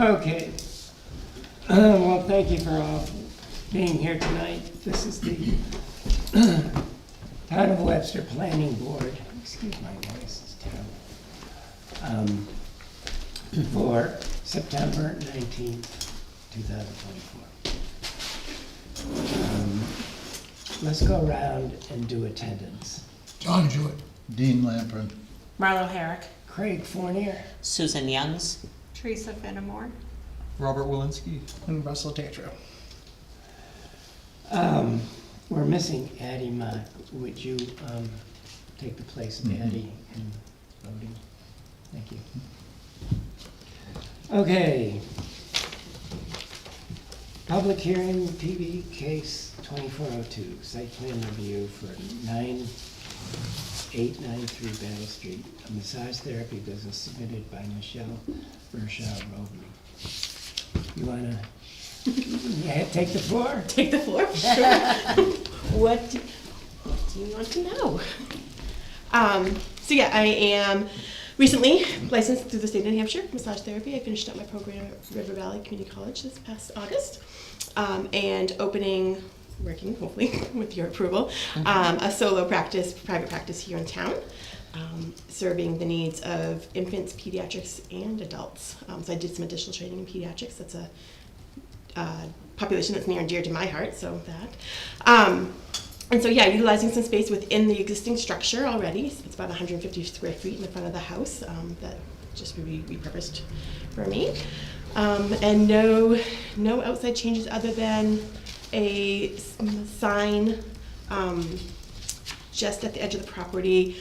Okay. Well, thank you for all being here tonight. This is the Town of Webster Planning Board. Excuse my voice, it's terrible. For September 19th, 2024. Let's go around and do attendance. John Jewett. Dean Lamprin. Marlo Herrick. Craig Fournier. Susan Youngs. Teresa Fenimore. Robert Walensky. And Russell Tatro. We're missing Addie Mott. Would you take the place of Addie in voting? Thank you. Okay. Public hearing, PB case 2402, site plan review for 9893 Battle Street, a massage therapy business submitted by Michelle Bershaw-Robley. You wanna take the floor? Take the floor? Sure. What do you want to know? So yeah, I am recently licensed through the state of New Hampshire, massage therapy. I finished up my program at River Valley Community College this past August. And working hopefully with your approval, a solo practice, private practice here in town, serving the needs of infants, pediatrics, and adults. So I did some additional training in pediatrics. That's a population that's near and dear to my heart, so that. And so yeah, utilizing some space within the existing structure already. So it's about 150 square feet in the front of the house that just would be repurposed for me. And no outside changes other than a sign just at the edge of the property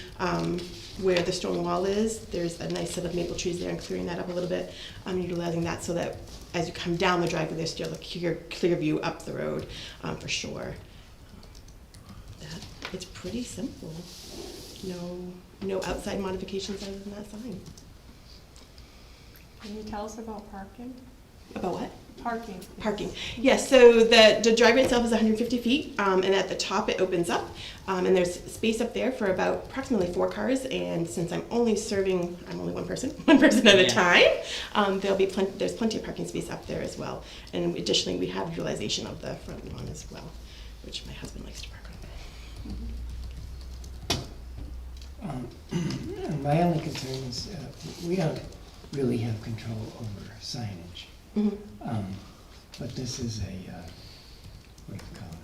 where the stone wall is. There's a nice set of maple trees there, and clearing that up a little bit. Utilizing that so that as you come down the driveway, there's still a clear view up the road for sure. It's pretty simple. No outside modifications other than that sign. Can you tell us about parking? About what? Parking. Please. Parking. Yes, so the driveway itself is 150 feet, and at the top it opens up, and there's space up there for about approximately 4 cars, and since I'm only one person at a time, there's plenty of parking space up there as well. And additionally, we have utilization of the front lawn as well, which my husband likes to park on. My only concern is we don't really have control over signage. But this is a, what do you call it?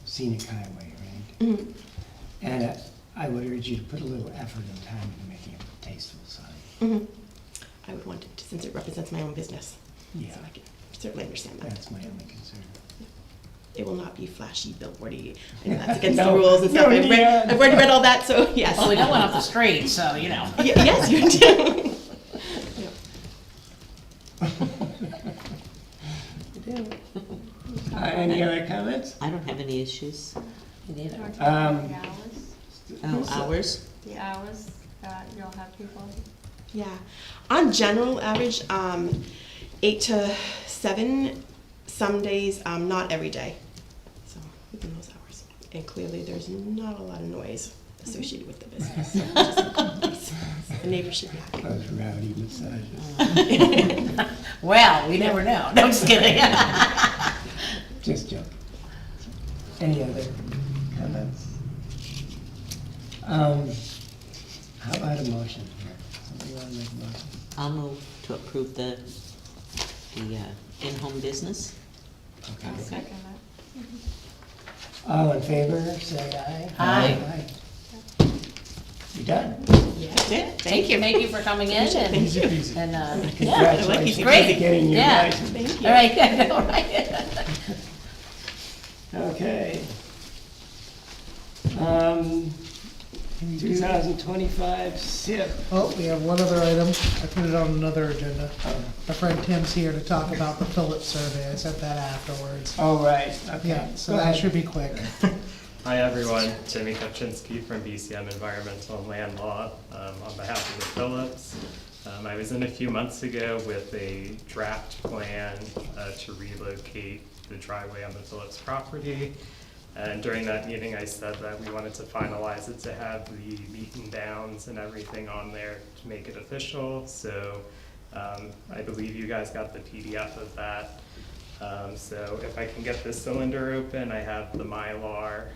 Scenic highway, right? And I would urge you to put a little effort and time into making a tasteful sign. I would want it to, since it represents my own business. Yeah. So I can certainly understand that. That's my only concern. It will not be flashy, billboardy. I know that's against the rules and stuff. I've already read all that, so yes. Well, we got one off the street, so you know. Yes, you do. Any other comments? I don't have any issues. Do you want to Um, talk about the hours? Hours? The hours that you'll have people? Yeah. On general average, 8 to 7, some days, not every day. So within those hours. And clearly there's not a lot of noise associated with the business. So just, the neighbors should be happy. Those rowdy massages. Well, we never know. No, I'm just kidding. Just joking. Any other comments? How about a motion here? Somebody want to make a motion? I'll move to approve the in-home business. Okay. I'll second it. All in favor, say aye. Aye. You done? That's it. Thank you. Thank you for coming in. And, Easy peasy. and Congratulations you. for Great. getting your Yeah. license. Thank you. all right, yeah, all right. Okay. 2025 SIP. Oh, we have one other item. I put it on another agenda. My friend Tim's here to talk about the Phillips survey. I sent that afterwards. Oh, right, okay. Yeah, so Go that ahead. should be quick. Hi everyone, Timmy Kopczynski from BCM Environmental and Land Law on behalf of the Phillips. I was in a few months ago with a draft plan to relocate the driveway on the Phillips property. And during that meeting, I said that we wanted to finalize it to have the meet and bounds and everything on there to make it official. So I believe you guys got the PDF of that. So if I can get this cylinder open, I have the Mylar,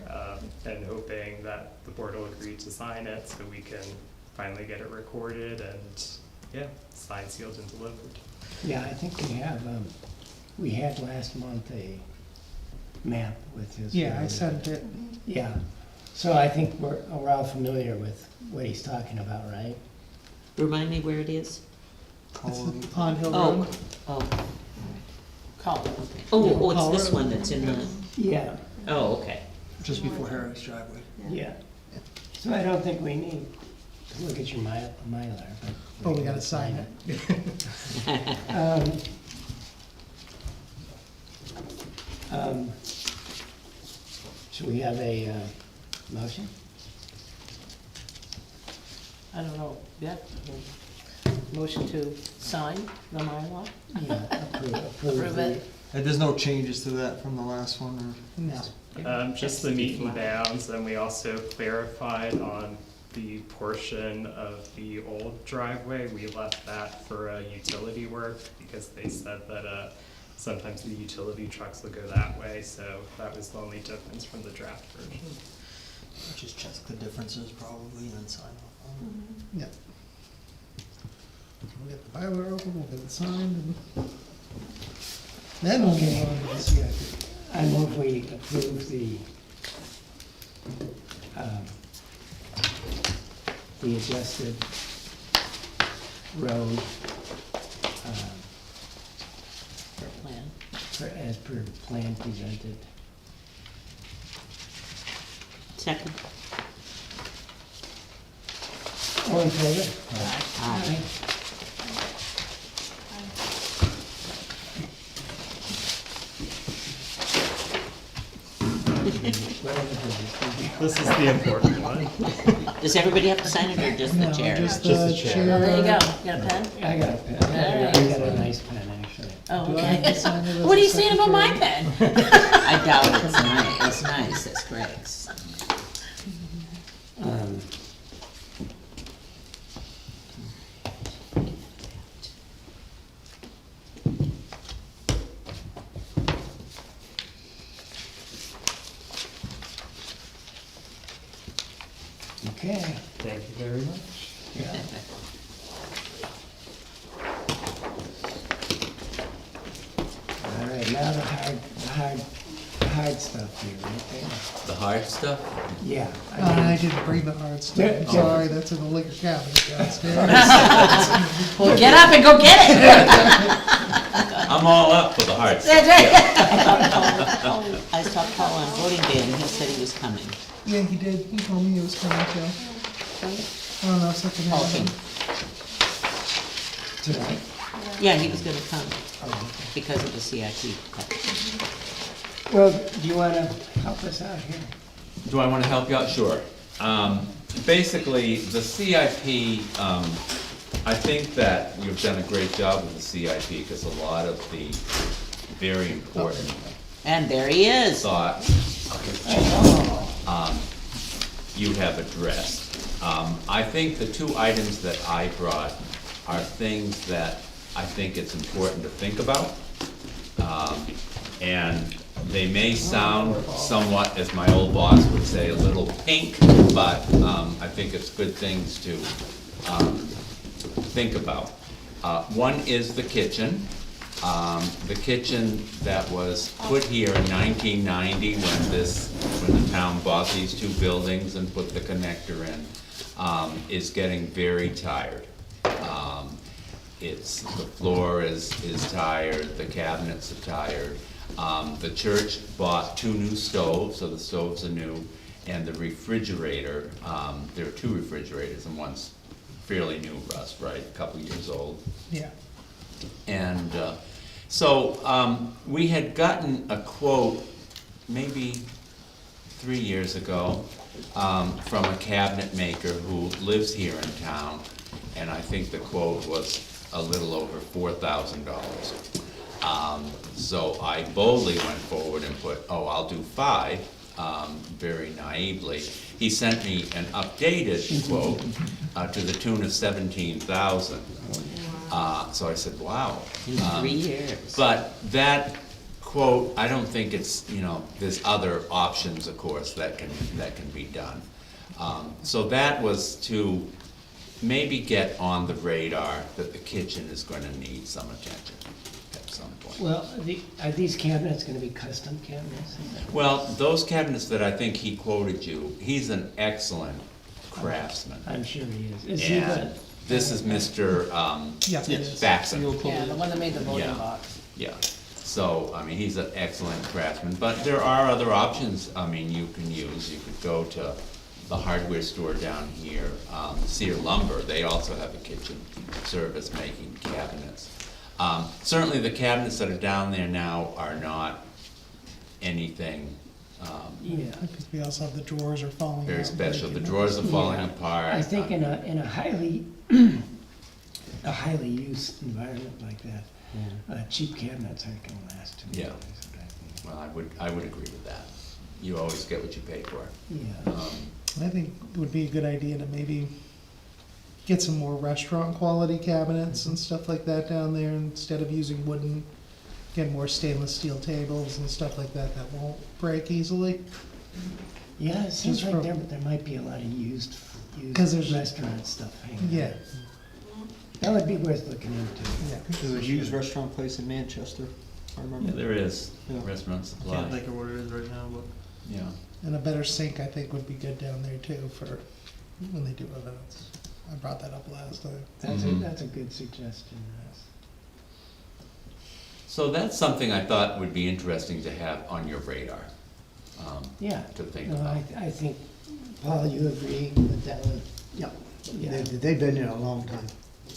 and hoping that the board will agree to sign it so we can finally get it recorded and, yeah, signed, sealed, and delivered. Yeah, I think we had last month a map with his. Yeah, I road. sent it. Yeah, so I think we're all familiar with what he's talking about, right? Remind me where it is? It's Pond Hill Oh, Road. oh, Call it. oh, it's this one that's in the, Yeah, oh, okay. Just before Harris driveway. yeah. So I don't think we need to look at your Mylar, but. Oh, we gotta sign it. Should we have a motion? I don't know, yeah. Motion to sign the Mylar? Yeah, Approve it. And there's no changes to that from the last one, or? No. Just the meat and bounds, and we also clarified on the portion of the old driveway, we left that for utility work, because they said that sometimes the utility trucks will go that way, so that was the only difference from the draft version. Just check the differences probably and sign off on it. Yeah. We'll get the Mylar open, we'll get it signed, and then we'll move on to the CIP. I move we approve the adjusted road, Plan. as per plan presented. Second. All in favor? Aye. This is the important one. Does everybody have to sign it or just the No, chair? just Just the the chair. chair. Oh, there you go, you got a pen? I got a pen, I got a nice pen, actually. Oh, Do I have to okay. sign it as What are a you saying about my secretary? pen? I doubt it's nice, it's nice, it's Greg's. Um, Okay, Thank you very much. yeah. All right, now the hard stuff here, right there. The hard stuff? Yeah. I didn't bring the hard stuff, Yeah, I'm yeah. sorry, that's in the liquor cabinet downstairs. Well, get up and go get it. I'm all up for the hard stuff. That's right. I saw Paul on voting day and he said he was coming. Yeah, he did, he told me he was coming too. I don't know, something Okay. happened. Tonight? Yeah, he was gonna come Oh, okay. because of the CIP. Well, do you wanna help us out here? Do I wanna help you out? Sure. Basically, the CIP, I think that you've done a great job with the CIP, because a lot of the very important And there he is. thoughts you have addressed. I think the two items that I brought are things that I think it's important to think about. And they may sound somewhat, as my old boss would say, a little pink, but I think it's good things to think about. One is the kitchen. The kitchen that was put here in 1990 when the town bought these two buildings and put the connector in, is getting very tired. The floor is tired, the cabinets are tired. The church bought two new stoves, so the stoves are new, and the refrigerator, there are two refrigerators and one's fairly new, Russ, right, a couple years old. Yeah. And so we had gotten a quote maybe 3 years ago from a cabinet maker who lives here in town, and I think the quote was a little over $4,000. So I boldly went forward and put, oh, I'll do 5, very naively. He sent me an updated quote to the tune of $17,000. So I said, wow. In 3 years. But that quote, I don't think it's, there's other options, of course, that can be done. So that was to maybe get on the radar that the kitchen is gonna need some attention at some point. Well, are these cabinets gonna be custom cabinets? Well, those cabinets that I think he quoted you, he's an excellent craftsman. I'm sure he is. Is he And the, this is Mr. Yes, it is. Faxon. Yeah, the one that made the voting Yeah. box. Yeah, so, I mean, he's an excellent craftsman, but there are other options, you can use. You could go to the hardware store down here, Sear Lumber, they also have a kitchen service making cabinets. Certainly the cabinets that are down there now are not anything, yeah. I think we also have the drawers are falling out. very and special. The breaking. drawers are falling Yeah. apart. I think in a highly, a highly used environment like that, cheap cabinets aren't gonna last too Yeah. long. is what I think. Well, I would agree with that. You always get what you pay for. Yeah, I think it would be a good idea to maybe get some more restaurant quality cabinets and stuff like that down there instead of using wooden. Get more stainless steel tables and stuff like that that won't break easily. yeah, it seems Just like from- there might be a lot of used 'Cause there's- restaurant stuff hanging. Yeah, out. That would be worth looking into. yeah. There's a used restaurant place in Manchester, if I Yeah, remember. there is, Yeah. restaurant I supply, can't think of what it is right now, but. yeah. And a better sink, I think, would be good down there too for when they do events. I brought that up last time. That's a good suggestion, Russ. So that's something I thought would be interesting to have on your radar, Yeah. to think No, about. I think, Paul, you agree with that one? Yeah, Yeah. they've been there a long time,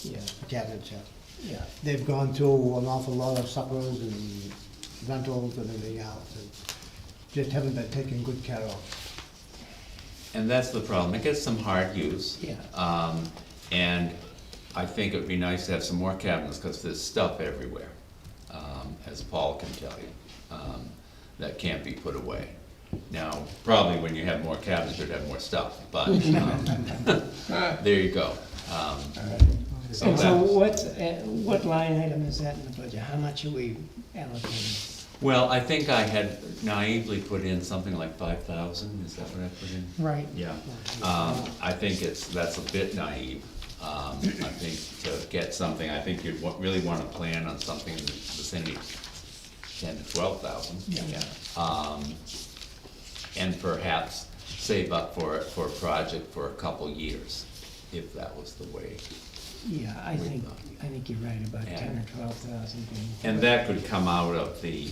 Yeah, cabinets have. yeah. They've gone through an awful lot of suppers and rentals and everything else, and just haven't been taken good care of. And that's the problem, it gets some hard use. Yeah. And I think it'd be nice to have some more cabinets, cause there's stuff everywhere, as Paul can tell you, that can't be put away. Now, probably when you have more cabinets, you'd have more stuff, but, there you go. And so that- what line item is that in the budget? How much are we allocating? Well, I think I had naively put in something like 5,000, is that what I put in? Right. Yeah, I think that's a bit naive. I think to get something, I think you'd really wanna plan on something in the vicinity of 10 to 12,000. Yeah. And perhaps save up for it for a project for a couple years, if that was the way. Yeah, I think you're right about And- 10 or 12,000 being. And that could come out of the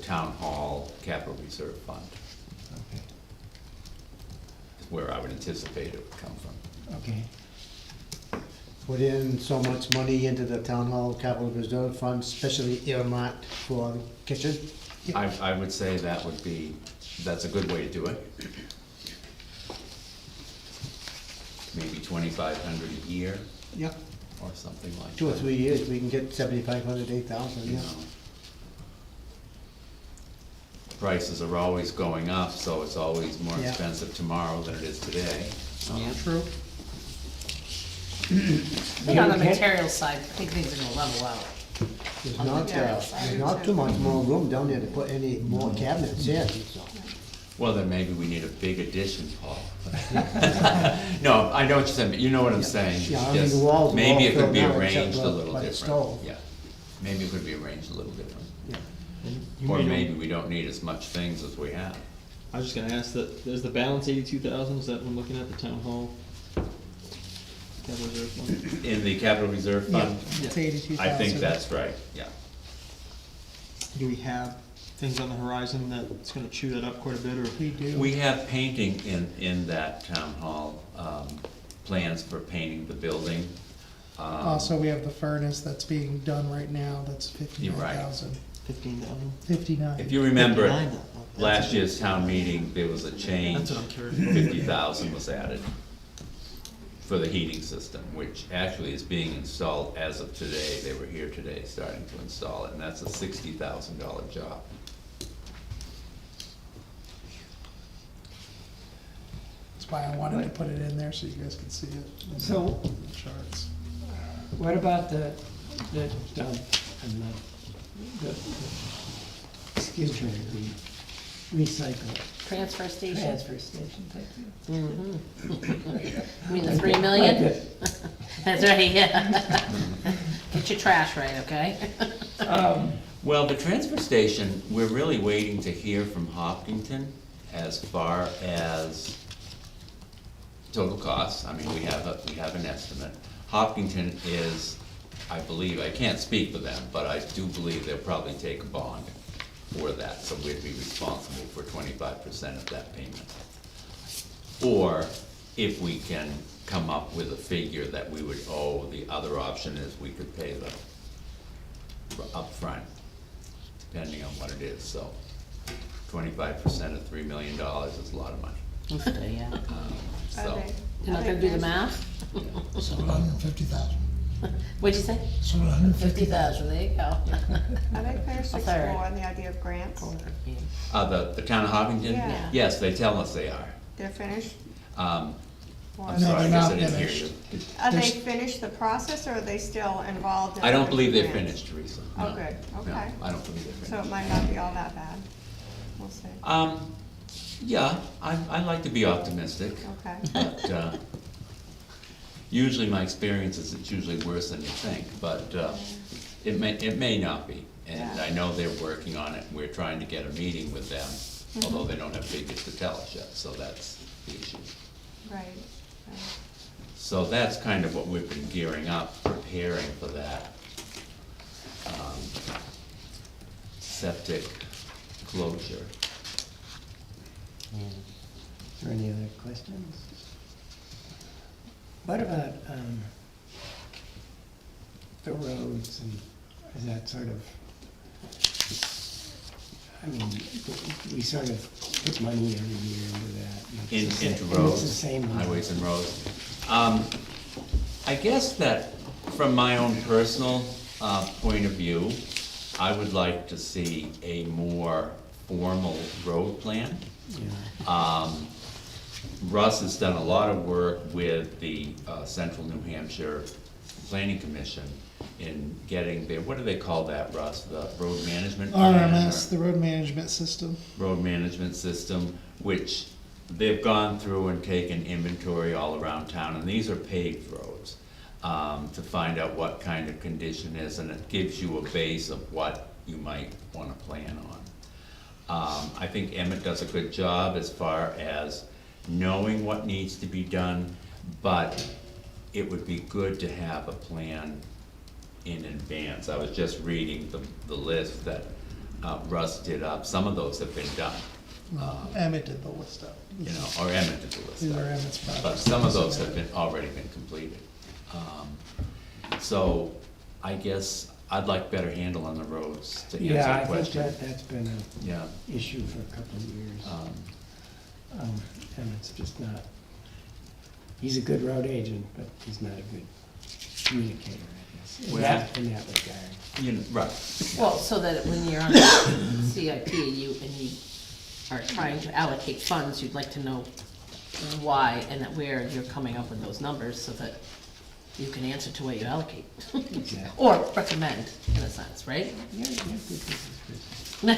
town hall capital reserve fund, Okay, where I would anticipate it would come from. okay. Put in so much money into the town hall capital reserve fund, specially earmarked for the kitchen. I would say that's a good way to do it. Maybe 2,500 a year Yeah. or something like that. 2 or 3 years, we can get 7,500, 8,000, You yeah. know. Prices are always going up, so it's always more Yeah. expensive tomorrow than it is today. Yeah. True. I think on the material side, I think things are gonna level out. There's On the not, materials, I there's do not too. too much more room down there to put any more cabinets in, so. Well, then maybe we need a big addition, Paul. No, I know what you're saying, but you know what I'm saying. Yeah, I mean, Just the walls are maybe all it could be filled now except arranged a by- little by the different. stove. Yeah, maybe it could be arranged a little different. You Or may know- maybe we don't need as much things as we have. I was just gonna ask that, is the balance 82,000, is that when looking at the town hall? Capital reserve fund? In the capital reserve fund? It's 82,000. I think that's right, yeah. Do we have things on the horizon that's gonna chew that up quite a bit, or? We do. We have painting in that town hall, plans for painting the building. Also, we have the furnace that's being done right now, that's You're right. 59,000. 15,000? 59. If you remember, 59,000. last year's town meeting, there was a change. That's what I'm curious about. 50,000 was added for the heating system, which actually is being installed as of today. They were here today starting to install it, and that's a $60,000 job. That's why I wanted to put it in there so you guys could see it. So- The charts. What about the the dump and excuse me, the recycle, Transfer station? transfer station, thank you. You mean the 3 million? That's right, yeah. Get your trash right, okay? Well, the transfer station, we're really waiting to hear from Hopkinton as far as total costs. I mean, we have an estimate. Hopkinton is, I believe, I can't speak for them, but I do believe they'll probably take a bond for that, so we'd be responsible for 25% of that payment. Or if we can come up with a figure that we would owe, the other option is we could pay the upfront, depending on what it is, so 25% of $3 million is a lot of money. Yeah. So, You're not gonna do the math? 750,000. What'd you say? 750,000. 50,000, there you go. Are they finished A third. exploring the idea of grants? the town of Hopkinton? Yeah. Yes, they tell us they are. They're finished? Um, Or I'm No, sorry, I they're guess not I didn't hear finished. you. Are they There's- finished the process, or are they still involved in? I don't other believe they're grants? finished, Teresa. Oh, No. good, No, okay. I don't believe they're So it finished. might not be all that bad. We'll see. Yeah, I like to be optimistic, Okay. but, usually my experience is it's usually worse than you think, but, it may not be. And Yeah. I know they're working on it, we're trying to get a meeting with them, although they don't have figures to tell us yet, so that's the issue. Right, right. So that's kind of what we've been gearing up, preparing for that septic closure. Is there any other questions? What about, the roads and is that sort of, I mean, we sort of put money every year into that. and it's the Into same- and roads, It's the same. amount. highways and roads. I guess that from my own personal, point of view, I would like to see a more formal road plan. Yeah. Russ has done a lot of work with the, Central New Hampshire Planning Commission in getting their, what do they call that, Russ? The road management plan? RMS, or- the road management system. road management system, which they've gone through and taken inventory all around town, and these are paved roads, to find out what kind of condition is, and it gives you a base of what you might wanna plan on. I think Emmett does a good job as far as knowing what needs to be done, but it would be good to have a plan in advance. I was just reading the list that Russ did up, some of those have been done, Emmett did the list up. you know, or Emmett did the list These are up. Emmett's projects. But some of those have been, already been completed. So I guess I'd like better handle on the roads to answer Yeah, the I think question. that's been an Yeah, issue for a couple of years. And it's just not, he's a good road agent, but he's not a good communicator, I guess, in Well, that regard. you know, right. Well, so that when you're on CIP and you are trying to allocate funds, you'd like to know why and that where you're coming up with those numbers so that you can answer to what you allocate. Exactly. Or recommend, in a sense, right? Yeah, yeah, good business person.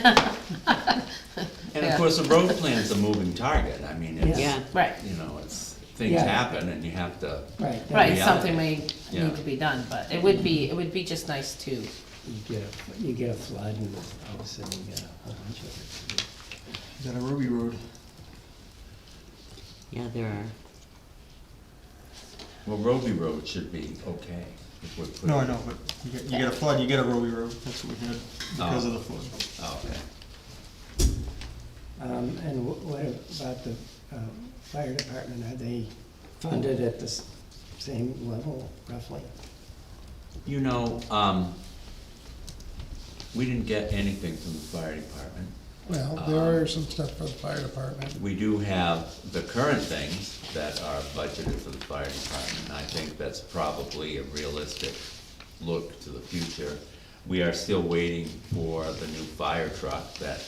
And of Yeah. course, the road plan's a moving target, I mean, it's, Yeah. Right, you know, it's, things Yeah. happen and you have to, Right. that- right, Yeah. something may Yeah. need to be done, but it would be just nice to, You get a flood and all of a sudden you get a whole bunch of it. You got a Ruby Road. Yeah, there are. well, Roby Road should be okay. If we put No, I it- know, but you get a flood, you get a Ruby Road, that's what we had because of the flood. Oh, okay. And what about the fire department? Are they funded at the same level roughly? You know, we didn't get anything from the fire department. Well, there are some stuff for the fire department. We do have the current things that are budgeted for the fire department, and I think that's probably a realistic look to the future. We are still waiting for the new fire truck that,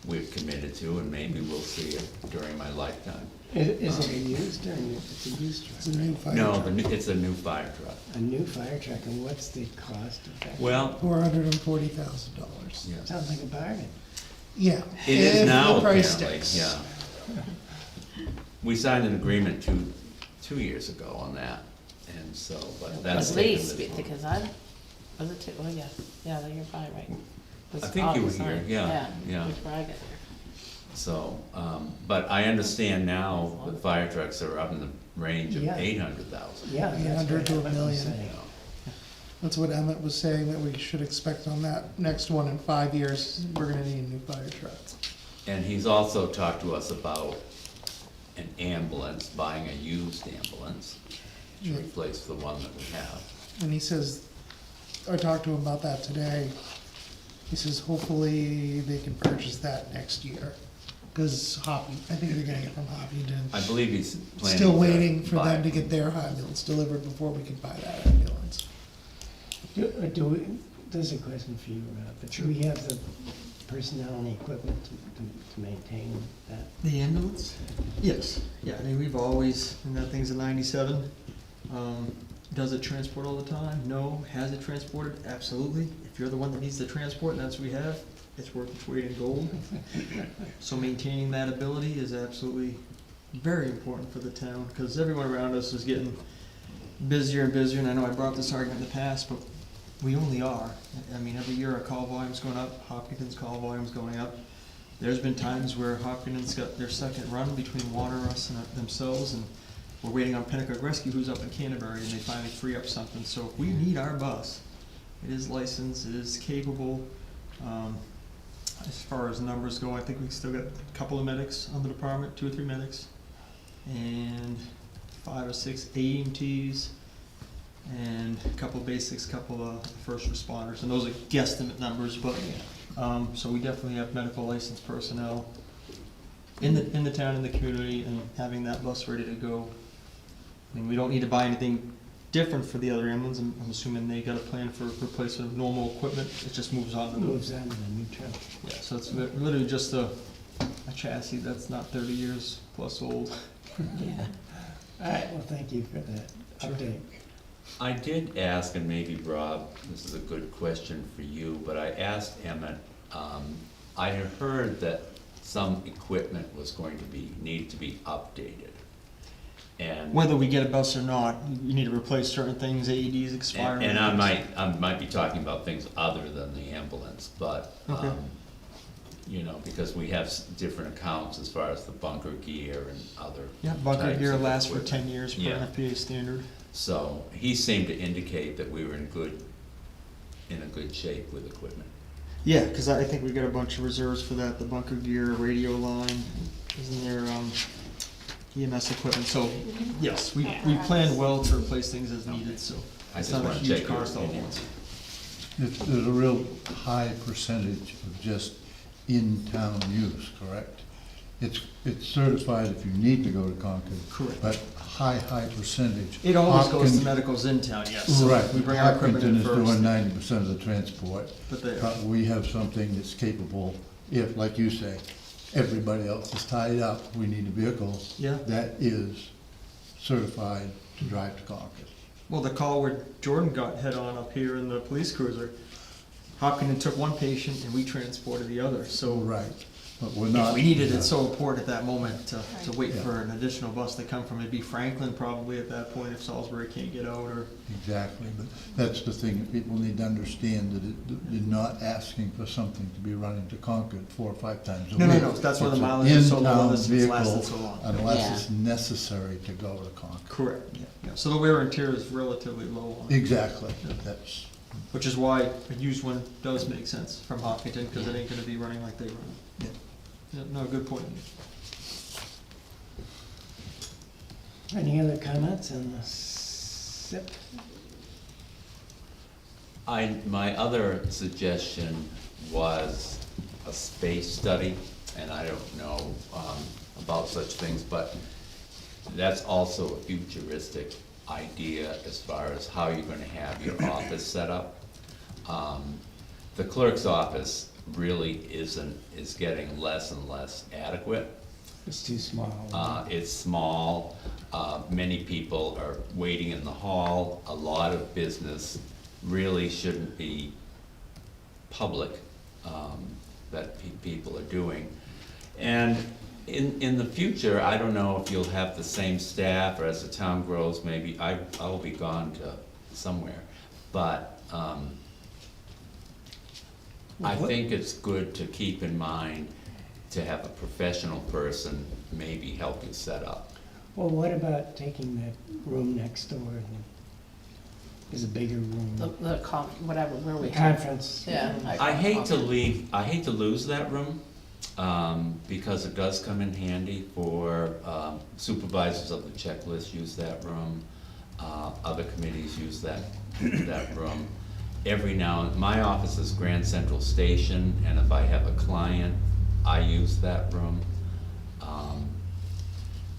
we've committed to, and maybe we'll see it during my lifetime. Is it a used or a new, it's a used It's a truck, new right? fire No, truck. it's a new fire truck. A new fire truck, and what's the cost of that? Well, $440,000. yeah. Sounds like a bargain. Yeah. It is if now, the price apparently, sticks. yeah. We signed an agreement two years ago on that, and so, but that's At taken least, this long. because was it two, oh, yeah, you're probably right. It was I think you were August, here, right? yeah. Before I got here. So, but I understand now the fire trucks are up in the range of Yeah. 800,000. Yeah, that's 800 what to a Emmett was million. saying. That's what Emmett was saying, that we should expect on that next one in 5 years, we're gonna need a new fire truck. And he's also talked to us about an ambulance, buying a used ambulance to Yeah. replace the one that we have. And he says, I talked to him about that today. He says hopefully they can purchase that next year. Cause I think they're getting it from Hopkinton. I believe he's planning Still to waiting for buy them to it. get their ambulance delivered before we can buy that ambulance. There's a question for you, Rob, but do we have the personnel and the equipment to maintain that? The ambulance? Yes, yeah, I mean, we've always, and that thing's a 97. Does it transport all the time? No. Has it transported? Absolutely. If you're the one that needs the transport and that's what we have, it's worth its weight in gold. So maintaining that ability is absolutely very important for the town, because everyone around us is getting busier and busier, and I know I brought this argument in the past, but we only are. I mean, every year our call volume's going up, Hopkinton's call volume's going up. There's been times where Hopkinton's got their second run between Water, us, and themselves, and we're waiting on Pennacook Rescue, who's up in Canterbury, and they finally free up something. So if we need our bus, it is licensed, it is capable. As far as numbers go, I think we still got a couple of medics on the department, 2 or 3 medics, and 5 or 6 AMTs, and a couple of basics, couple of first responders, and those are guesstimate numbers, but, so we definitely have medical licensed personnel in the town, in the community, and having that bus ready to go. I mean, we don't need to buy anything different for the other ambulance. I'm assuming they got a plan for replacement of normal equipment, it just moves on to the. Moves on to the new truck. Yeah, so it's literally just a chassis that's not 30 years plus old. Yeah. All right, well, thank you for that update. I did ask, and maybe Rob, this is a good question for you, but I asked Emmett, I had heard that some equipment was going to need to be updated. And Whether we get a bus or not, you need to replace certain things, AEDs expire. And I might be talking about things other than the ambulance, but, Okay. you know, because we have different accounts as far as the bunker gear and other. Yeah, bunker types gear of lasts for equipment. 10 years per Yeah. FPA standard. So he seemed to indicate that we were in a good shape with equipment. Yeah, because I think we got a bunch of reserves for that, the bunker gear, radio line, isn't there, EMS equipment, so, yes, we planned well to replace things as needed, so. I It's just not a wanna huge check your cost all at opinion. once. There's a real high percentage of just in-town use, correct? It's certified if you need to go to Concord. Correct. But high percentage. It always goes to Hopkins- medicals in town, yes. So Right, we bring our equipment Hopkinton in is first. doing 90% of the transport. But We have something that's capable, if, like you say, everybody else is tied up, we need a vehicle. Yeah. That is certified to drive to Concord. Well, the call where Jordan got head on up here in the police cruiser, Hopkinton took one patient and we transported the other, so. Right, but we're If not. we needed it so important at that moment to wait Yeah. for an additional bus to come from, it'd be Franklin probably at that point if Salisbury can't get out, or. Exactly, but that's the thing, that people need to understand, that you're not asking for something to be running to Concord 4 or 5 times a week. No, that's why the It's an mileage is so low, in-town this has lasted vehicle so long. Unless Yeah. it's necessary to go to Concord. Correct, yeah, so the wear and tear is relatively low on it, Exactly, that's, which is why a used one does make sense from Hopkinton, cause it ain't gonna be running like they run. Yeah. Yeah, no, good point. Any other comments on the SIP? My other suggestion was a space study, and I don't know about such things, but that's also a futuristic idea as far as how you're gonna have your office set up. The clerk's office really is getting less and less adequate. It's too small. It's small, many people are waiting in the hall, a lot of business really shouldn't be public, that people are doing. And in the future, I don't know if you'll have the same staff, or as the town grows, maybe I'll be gone to somewhere. But, I think it's good to keep in mind to have a professional person maybe help you set up. Well, what about taking that room next door? There's a bigger room. Whatever, where we The have. conference. Yeah. I hate to lose that room, because it does come in handy for supervisors of the checklist use that room. Other committees use that room. Every now, my office is Grand Central Station, and if I have a client, I use that room.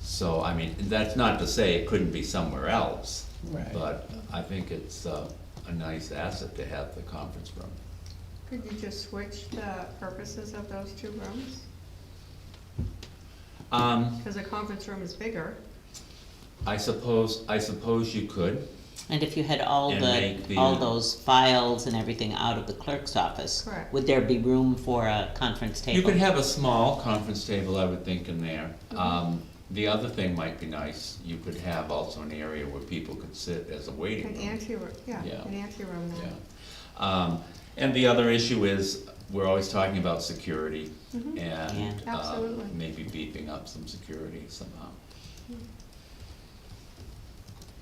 So, I mean, that's not to say it couldn't be somewhere else. Right. But I think it's a nice asset to have the conference room. Could you just switch the purposes of those two rooms? Because the conference room is bigger. I suppose you could. And if you had all And make the- all those files and everything out of the clerk's office, Correct. would there be room for a conference table? You could have a small conference table, I would think, in there. The other thing might be nice, you could have also an area where people could sit as a waiting An room. anteroom, yeah, Yeah. an anteroom Yeah. then. And the other issue is, we're always talking about security Mhm. and Absolutely. maybe beefing up some security somehow.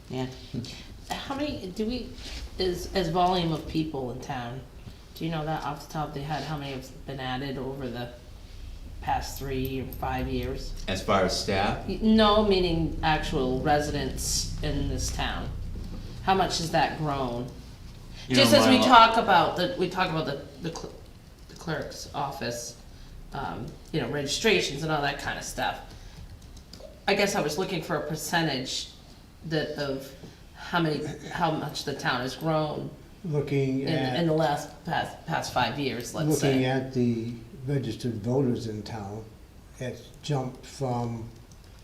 Yeah. How many, as volume of people in town, do you know that off the top of the head, how many have been added over the past 3 or 5 years? As far as staff, No, meaning actual residents in this town. How much has that grown? You Just know, as we my- talk about the clerk's office, registrations and all that kind of stuff. I guess I was looking for a percentage of how much the town has grown Looking in at, the past 5 years, let's looking say. at the registered voters in town, it's jumped from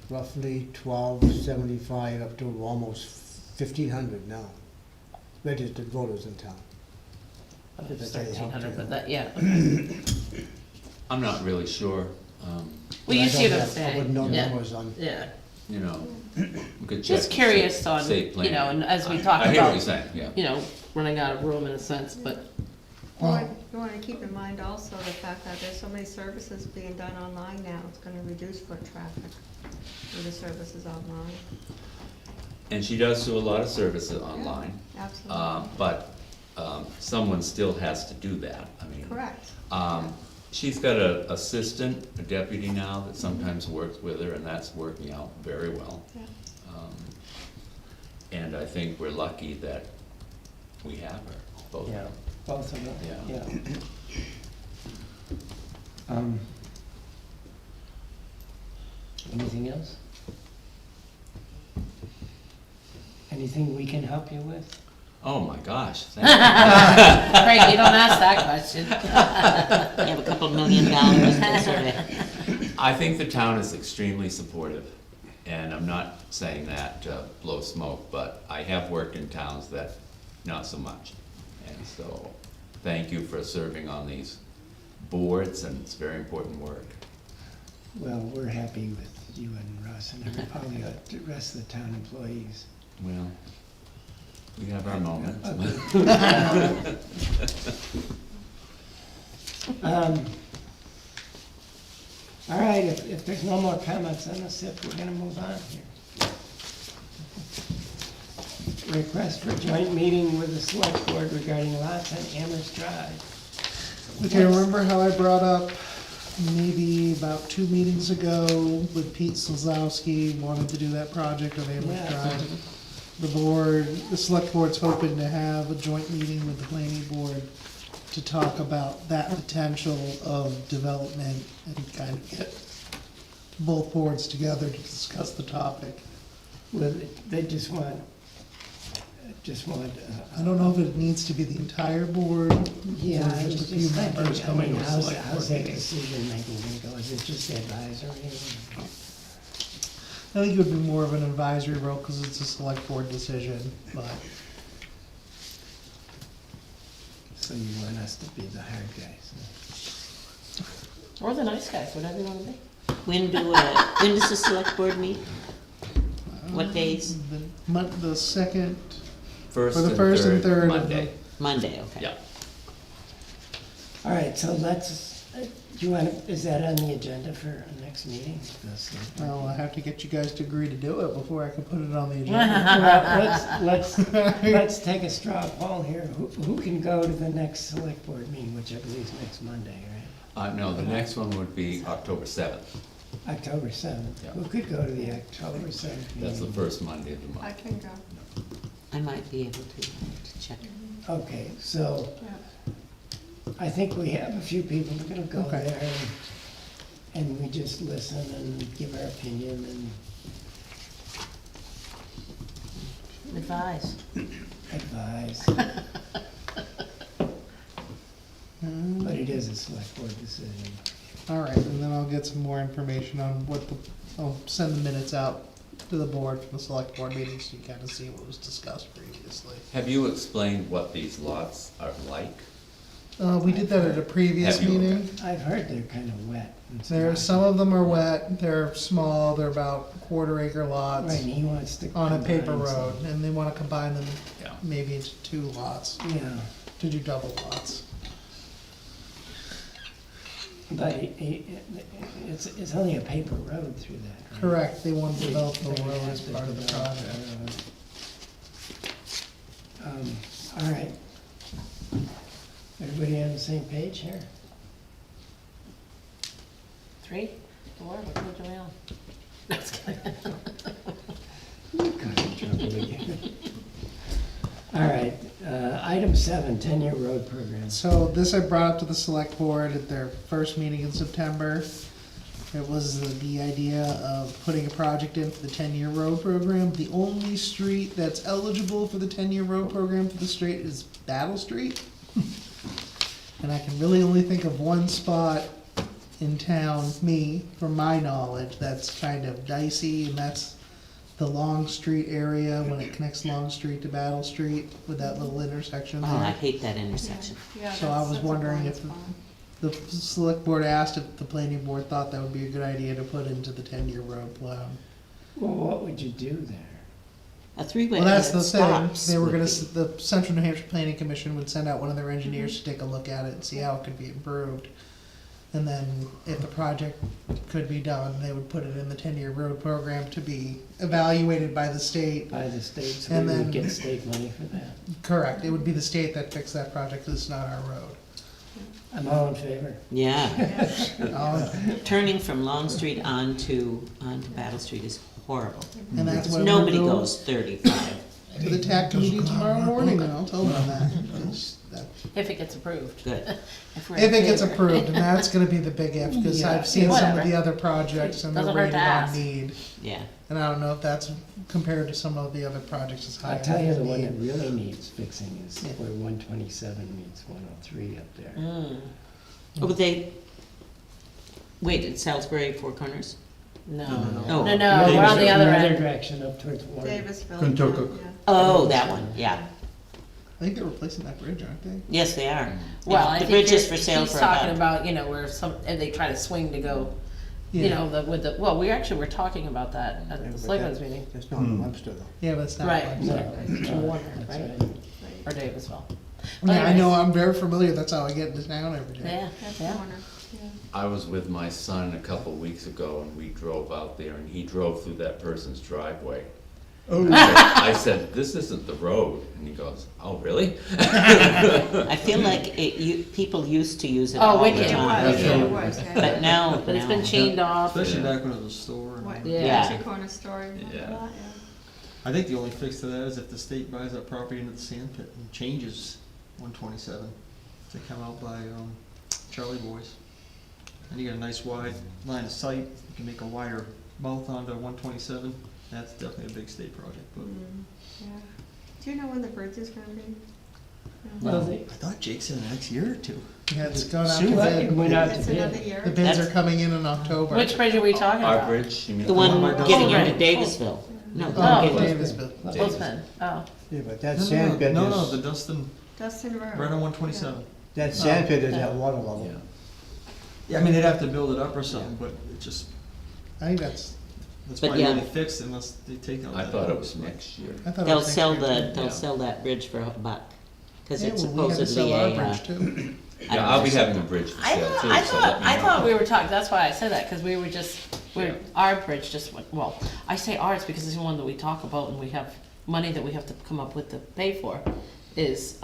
roughly 1275 up to almost 1,500 now. Registered voters in town. It was That's how you help 1,300, to- but that, yeah. I'm not really sure. Well, you I see don't what I'm have- I saying. wouldn't know Yeah. numbers on. Yeah, You know, we could check. just curious on, state planning. and as we talk I hear what about, you're saying, yeah. running out of room in a sense, but You want to keep in mind also the fact that there's so many services being done online now, it's going to reduce foot traffic with the services online. And she does do a lot of services online. Absolutely. But someone still has to do that, I mean. Correct. She's got an assistant, a deputy now, that sometimes works with her, and that's working out very well. Yeah. And I think we're lucky that we have her, both of Yeah, them. both of them, Yeah. yeah. Anything else? Anything we can help you with? Oh, my gosh, thank you. Craig, you don't ask that question. You have a couple $1 million to survey. I think the town is extremely supportive, and I'm not saying that to blow smoke, but I have worked in towns that not so much. And so, thank you for serving on these boards, and it's very important work. Well, we're happy with you and Russ and probably the rest of the town employees. Well, we have our moments. All right, if there's no more comments on the SIP, we're gonna move on here. Request for joint meeting with the select board regarding lots on Amherst Drive. Okay, remember how I brought up maybe about 2 meetings ago with Pete Slazowski wanted to do that project on Amherst Yeah. Drive? The select board's hoping to have a joint meeting with the planning board to talk about that potential of development and kind of get both boards together to discuss the topic. Well, they just want just wanted, I don't know if it needs to be the entire board, yeah, or I was just a few just members thinking, I coming mean, to a how's select that board meeting. decision making gonna go? Is it just advisory? I think it would be more of an advisory role, cause it's a select board decision, but So you want us to be the hard guys? Or the nice guys, whatever you wanna be. When does the select board meet? What days? the second, First for the and fird and third of Monday. the, Monday, okay. Yeah. All right, so let's, do you wanna, is that on the agenda for our next meeting? well, I have to get you guys to agree to do it before I can put it on the agenda. Well, let's take a straw poll here. Who can go to the next select board meeting, which I believe is next Monday, right? No, the next one would be October 7th. October seventh. Yeah. Who could go to the October seventh meeting? That's the first Monday of the I month. can go, I might be able to check. Okay, so yeah. I think we have a few people who are gonna go Okay. there, and we just listen and give our opinion and Advise. advise. But it is a select board decision. All right, and then I'll get some more information on I'll send the minutes out to the board from the select board meeting, so you kind of see what was discussed previously. Have you explained what these lots are like? We did that at a previous Have you? meeting. I've heard they're kind of wet. and There, some of them are wet, they're small, they're about quarter-acre lots Right, and he wants to. on a paper combine some- road, and they wanna combine them Yeah. maybe into 2 lots, Yeah, to do double lots. but it's only a paper road through that, right? Correct, they want to develop the They road have as to part of the develop project. the road. All right. Everybody on the same page here? 3, 4, what page are we on? No, just kidding. Got in trouble again. All right, item 7, 10-year road program. So this I brought up to the select board at their first meeting in September. It was the idea of putting a project in for the 10-year road program. The only street that's eligible for the 10-year road program for the street is Battle Street. And I can really only think of one spot in town, from my knowledge, that's kind of dicey, and that's the Long Street area, when it connects Long Street to Battle Street, with that little intersection Oh, I there. hate that intersection. Yeah, So I that's- was that's a wondering blind if spot. the select board asked if the planning board thought that would be a good idea to put into the 10-year road plan. Well, what would you do there? A three-way Well, that's that the thing, stops they were would gonna, be- the Central New Hampshire Planning Commission would send out one of their engineers to take a look at it and see how it could be improved. And then if the project could be done, they would put it in the 10-year road program to be evaluated by the state. By the state, so And we would then- get state money for that. Correct, it would be the state that fixed that project, because it's not our road. I'm all in favor. Yeah, Um, turning from Long Street onto Battle Street is horrible. And that's why we're Nobody going goes 35. to the TAC committee tomorrow morning, and I'll tell them that. It's- that- If it gets approved. Good. If we're in If it gets favor. approved, and that's gonna be the big if, because Yeah. I've seen some of Whatever. the other projects and they're Doesn't hurt rated to on ask. need. Yeah. And I don't know if that's compared to some of the other projects is higher. I'll tell you, the one than that need. really needs fixing is Yeah. where 127 meets 103 up there. Mm, Oh, but wait, it's Salisbury, Four Corners? no, Oh. no, no, we're on the other end. direction, up towards Warren. Davisville. Kentucky. yeah. Oh, that one, yeah. I think they're replacing that bridge, aren't they? Yes, they are. Well, I The think bridge is that for sale he's for talking about, about, where and they try to swing to go, you Yeah. know, well, we actually were talking about that at the selectmen's meeting. That's not in Webster though. Yeah, but it's not. Right. like- No, To no, Warner, that's right? right. Or Davisville. Yeah, I know, I'm very familiar, that's how I get into town every day. Yeah, That's yeah. Warner, yeah. I was with my son a couple weeks ago and we drove out there and he drove through that person's driveway. I said, this isn't the road. And he goes, oh, really? I feel like people used to use it Oh, all the Wicked. It time. was, it was, yeah. But now, But it's been no. chained off. Especially back when it was a store. and- What, Yeah. Country Corner Store, remember Yeah. that, yeah. I think the only fix to that is if the state buys that property into the sand pit and changes 127 to come out by Charlie Boys. And you got a nice wide line of sight, you can make a wider mouth onto 127. That's definitely a big state project, but Mm, yeah. Do you know when the bridge is gonna be? Well, I thought Jake said next year or two. Yeah, it's going out to Soon. bid. went out to It's another bid. year? The bids are coming in October. Which bridge are we talking Our about? bridge, you mean? The one by getting Dustin. into Davisville. No, Oh, getting- Davisville. Bozeman, oh. Yeah, but that No, sand pit no, the is, Dustin, Dustin Road. right on 127. that sand pit is Yeah. at water level. Yeah. Yeah, I mean, they'd have to build it up or something, but it just, I think that's, that's But probably yeah. really fixed unless they take out I that thought it hose, was next year. I thought it They'll was next sell year, the, too. they'll Yeah. sell that bridge for a buck, cause Yeah, it's well, we had to supposedly sell our a, bridge too. I don't Yeah, I'll be know. having a bridge for I sale thought, too, I so thought, let me I know. thought we were talking, that's why I said that, cause we were just, our bridge just went, well, I say ours because it's the one that we talk about and we have money that we have to come up with to pay for, is,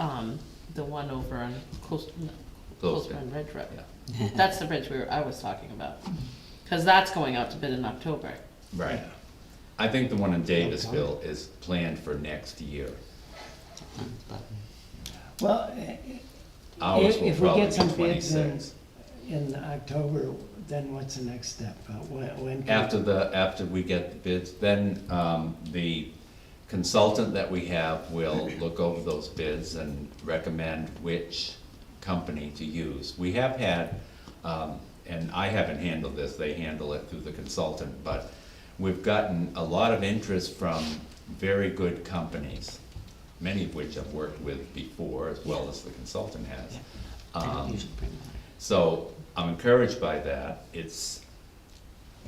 the one over on Clothespin Ridge Road. Yeah. That's the bridge I was talking about, cause that's going out to bid in October. Right. I think the one in Davisville is planned for next year. Well, Ours will if we probably get be some bids 26. in October, then what's the next step? When can- After we get the bids, then, the consultant that we have will look over those bids and recommend which company to use. We have had, and I haven't handled this, they handle it through the consultant, but we've gotten a lot of interest from very good companies, many of which I've worked with before, as well as the consultant has. I don't usually bring water. So I'm encouraged by that. It's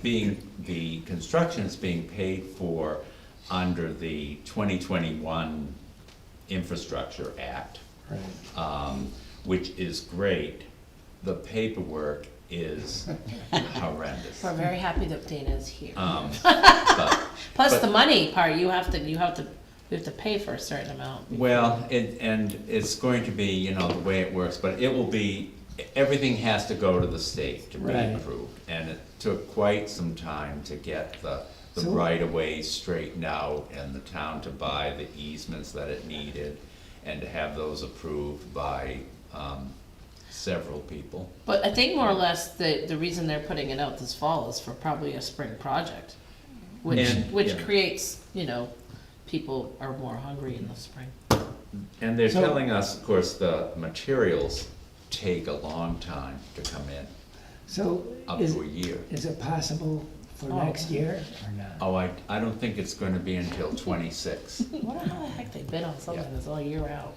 the construction is being paid for under the 2021 Infrastructure Act, Right. which is great. The paperwork is horrendous. We're very happy that Dana is here. But, Plus the money part, we have to pay for a certain amount. well, and it's going to be, you know, the way it works, but it will be, everything has to go to the state to be Right. approved. And it took quite some time to get the So- right-of-way straightened out and the town to buy the easements that it needed and to have those approved by, several people. But I think more or less the reason they're putting it out this fall is for probably a spring project. Which Yeah. creates, people are more hungry in the spring. And they're So- telling us, of course, the materials take a long time to come in, So up is, to a year. is it possible for Oh. next year or not? Oh, I don't think it's gonna be until 26. What the heck, they bid on something Yeah. that's all year out.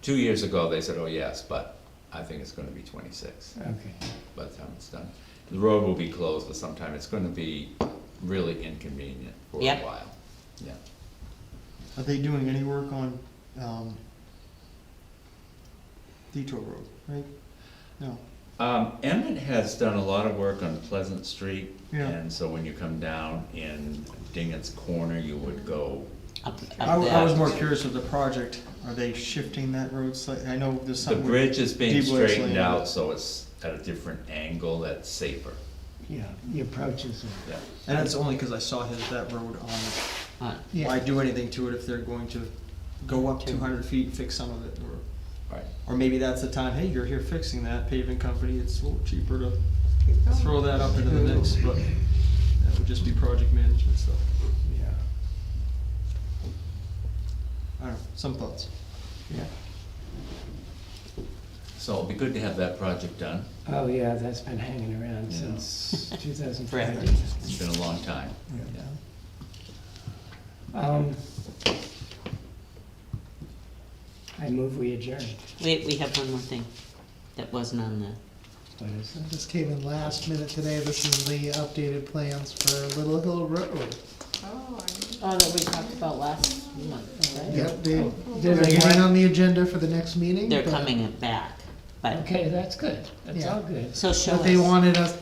2 years ago, they said, oh, yes, but I think it's gonna be 26 Okay. by the time it's done. The road will be closed for some time. It's gonna be really inconvenient for a Yep. while. Yeah. Are they doing any work on, Detour Road, right? No. Emmett has done a lot of work on Pleasant Street. Yeah. And so when you come down in Dingett's Corner, you would go, Up I was there. more curious with the project, are they shifting that road slightly? I know there's the something. bridge is being Deep West straightened Lane. out, so it's at a different angle that's safer. Yeah, the approaches are. Yeah. And that's only because I saw that road on, Yeah. why do anything to it if they're going to go up 200 feet, fix some of it, Right. or maybe that's the time, hey, you're here fixing that paving company, it's a little cheaper to Keep going. throw that up into the mix, but that would just be project management stuff. Yeah. I don't know, some thoughts. Yeah. So it'll be good to have that project done. Oh, yeah, that's been hanging around Yeah. since 2015. Forever. It's been a long time. Yeah. I move we adjourn. Wait, we have one more thing that wasn't on the, What is it? This came in last minute today. This is the updated plans for Little Hill Road. Oh, Oh, that we talked about last month, right? Yep, Did they're they getting want- on the agenda for the next meeting. they're but- coming back, but, Okay, that's good. That's Yeah. all good. so show But us. they wanted us,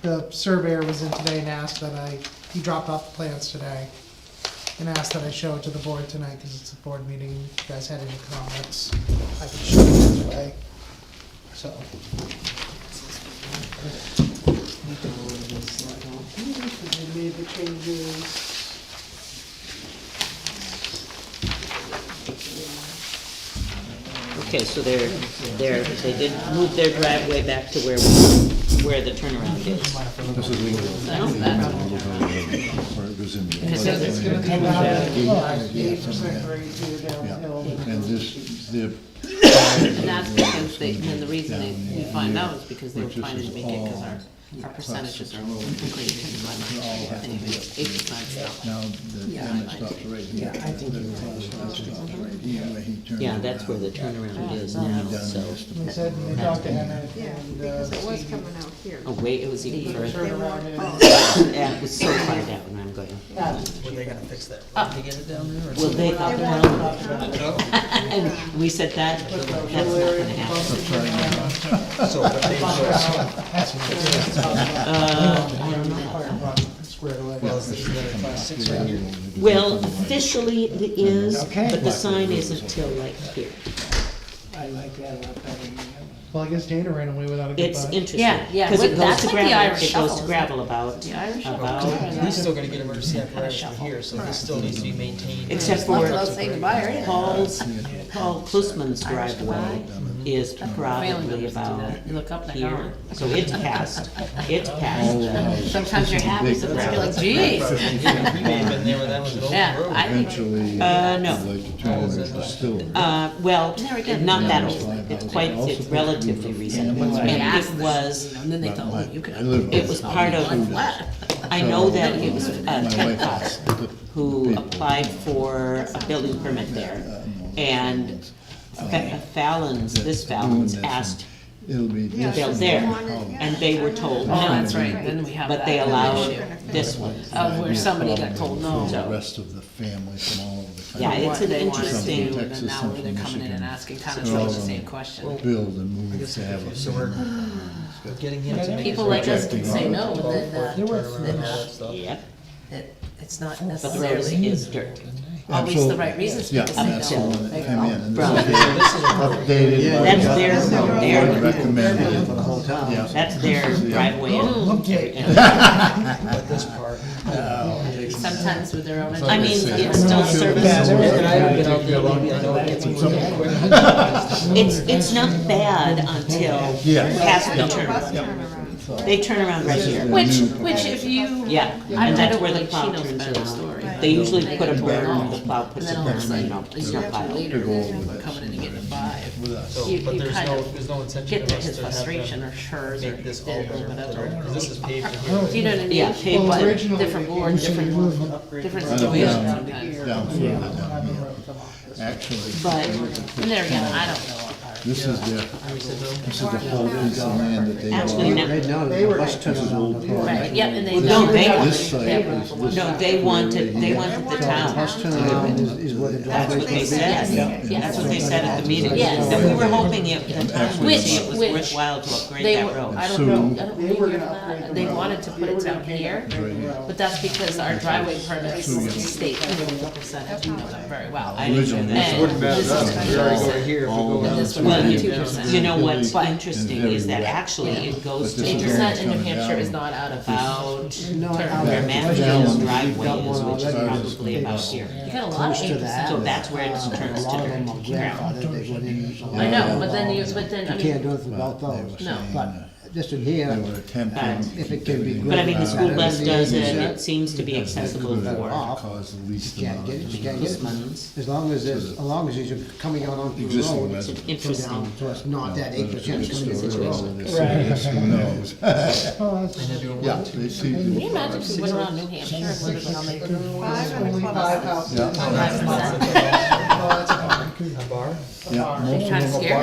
the surveyor was in today and asked that he dropped off the plans today and asked that I show it to the board tonight because it's a board meeting. If you guys had any comments, I could show it this way. So, they made the changes. Okay, so they did move their driveway back to where where the turnaround is. This is a little, where it goes in the It says it's floodplain. Come out Yeah, at yeah, 8% grade here Yeah, downhill. and this, the. And that's because they, and the reason we find out is because they were trying to make it, because our percentages are increasing by much. Anyway, 8% now. Now, then it stops right here. Yeah, I think Then you're it right. stops right here, where he turns Yeah, that's around. where the turnaround is Going now, down so. this to- They said, they talked to Henry, Yeah, and, because it was coming out here. Oh, wait, it was even turn further. around in. Yeah, it was so far down, I'm going. Were they gonna fix that road to get it down there? or Well, they, They well, wanted and we said that's not gonna happen. So, but they I don't know. Fire department squared away. well, is that a class 6 right here? Well, officially it is, Okay. but the sign isn't till like here. I like that a lot better than the other. Well, I guess Dana ran away without a good It's buy. interesting. Yeah, yeah, Because it goes that's to like the gravel, Irish it shuffle, goes to isn't gravel about, The Irish shuffle. about, He's still gonna get emergency apparatus for here, so this still needs to be maintained. except Well, for I'll say goodbye, right? Paul Klusman's driveway is probably Failing about to look up that here. going. So it's past, All the houses. Sometimes you're happy, sometimes you're like, geez. We may have been there when that was an open Yeah, road. I think, Eventually, no. I'd like to turn it into a distillery. Well, There again. not that Yeah, old, it's it's quite, also it's relatively recent. Yeah. And asked it them, was, you know, and then they But thought, my- oh, you could. I live it was part of, I know that it was My Ted wife Cox is the who people. applied for a building permit there. And Fallon's, this Fallon's asked It'll be Yeah, this. built she's there, the one that- yeah, and they were I know. told Oh, no. that's right, then we have that. But they allowed issue. this one. Of where somebody got told no. The rest of the family from all over the country. Yeah, it's What an they wanted to interesting- do, and then Texas, now some they're from coming in and Michigan. asking kind of They're all the same gonna question. Build and I move guess to have if a. so we're getting him to make People his like us can say Rejecting no, all and then, turnaround and all that stuff. Yep, it's not but the road necessarily is dirt. always the right reasons Yeah, people and say that's the no. one that They came go, in, and Brown. this is updated by. That's their- Board recommended. For the whole town. Yeah. That's their driveway and, But this part. Sometimes with their own. I mean, agenda. it's still service, And I haven't been out there long, I know it gets moved quick. it's not bad until Yeah. past the Bus turnaround. turnaround. They turn around right here. Which if you. Yeah, I and that's don't where the believe plow she knows turns better the around. story. They usually They put a can turn berm, off. the plow puts a And then all of a berm, sudden, you know, a it's year not or two plowed. later, Big old- we're coming in and getting a five. So, You- but you there's kind no, of there's no intention Get of to us his to have frustration or them hers or make this all did or better, whatever. because this is paved to Do you know here. what I mean? Yeah, paved Well, wood. originally, Different board, we should different, move different I know, situations down- sometimes. Down further have down them here. come off this. Actually. But, And there again, I don't know. This is their, this is the whole piece of land that they Actually, bought. no. Right now, They there's were- a bus turnaround. Right, yeah, and they. No, they- This site is this. no, they wanted the Bus town. turnaround is where the That's driveway. what they said. Yeah. That's what they said at the meeting. Yes. That we were hoping it, the town would see it was Which- worthwhile to upgrade They that were, road. I don't So- know, I don't They believe were you gonna for upgrade that. the They road. wanted to put it down here, but that's because our driveway permits state the percentage, you know that very well. I didn't know that. And Wouldn't matter this to us, is we already go to here if we go And around. this one Well, had you 2%. you know what's But- interesting is that actually it goes to But this is 8% in New coming Hampshire down. is not out of about No, where I- Matthew's We've driveway got is, one which is already. probably about here. You got a lot of Close to 8%. that. So that's where it turns A to lot of them are dirt. grandfathered, they went in. I know, but then you, but then, I You can't mean, do anything about But they those. were No. saying, But this in here, they were attempting. if it can be to But I mean, the school bus does it, Yeah. it seems to be accessible for Cause the least you can't amount get it, of. you can't get it. Guzman's. As long as there's, as long as he's coming out onto the Existing road, residents. so Interesting. down, so it's not that 8% is coming into the road. Who knows? Oh, that's And they're doing Yeah, one, two, they three. see. can you imagine if we went around New Hampshire and looked at how they. only 5 houses. Yeah. 5%? Oh, that's a bar. A bar? Yeah, most Kind of scary.